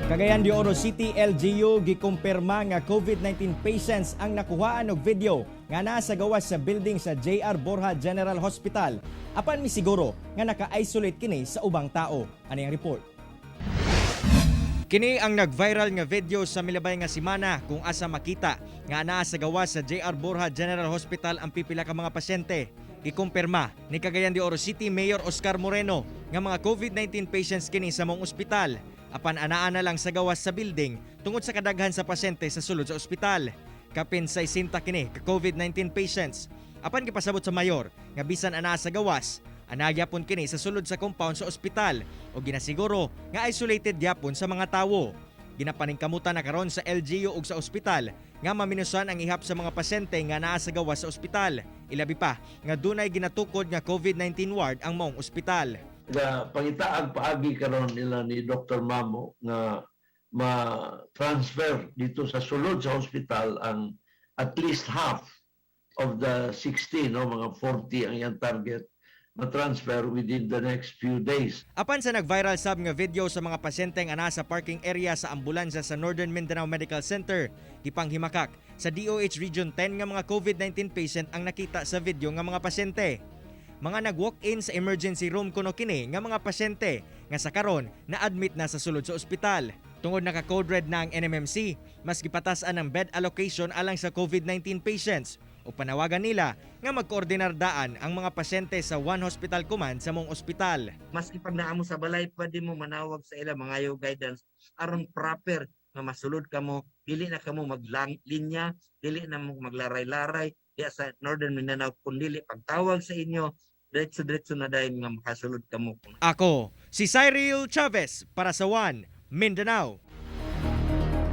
Cagayan de Oro City LGU gikumpirma nga COVID-19 patients ang nakuhaan og video nga naa sa gawas sa building sa JR Borja General Hospital. Apan misiguro nga naka-isolate kini sa ubang tao. Ani ang report? Kini ang nag-viral nga video sa milabay nga semana kung asa makita nga naa sa gawas sa JR Borja General Hospital ang pipila ka mga pasyente. Ikumpirma ni Cagayan de Oro City Mayor Oscar Moreno nga mga COVID-19 patients kini sa mong ospital. Apan anaa na lang sa gawas sa building tungod sa kadaghan sa pasyente sa sulod sa ospital. Kapin sa 60 kini ka COVID-19 patients. Apan gipasabot sa mayor nga bisan anaa sa gawas, anagyapon kini sa sulod sa compound sa ospital o ginasiguro nga isolated gyapon sa mga tawo. Ginapaningkamutan na karon sa LGU ug sa ospital nga maminusan ang ihap sa mga pasyente nga naa sa gawas sa ospital. Ilabi pa nga dunay ginatukod nga COVID-19 ward ang maong ospital. Pangitaag paagi karon nila ni Dr. Mamo nga ma-transfer dito sa sulod sa hospital ang at least half of the 60, no, mga 40 ang iyang target, ma-transfer within the next few days. Apan sa nag-viral sab nga video sa mga pasyente nga naa sa parking area sa ambulansya sa Northern Mindanao Medical Center, gipanghimakak sa DOH Region 10 nga mga COVID-19 patient ang nakita sa video nga mga pasyente. Mga nag-walk-in sa emergency room kuno kini nga mga pasyente nga sa karon na-admit na sa sulod sa ospital. Tungod naka-code red na ang NMMC, mas gipatasan ang bed allocation alang sa COVID-19 patients o panawagan nila nga magkoordinar daan ang mga pasyente sa one hospital command sa mong ospital. Maski pag naamo sa balay, pwede mo manawag sa ila mga guidance aron proper nga masulod kamo, dili na kamo maglinya, dili na mo maglaray-laray diya sa Northern Mindanao, kung dili pagtawag sa inyo diretso na dahil nga makasulod kamo. Ako si Cyril Chavez para sa One Mindanao.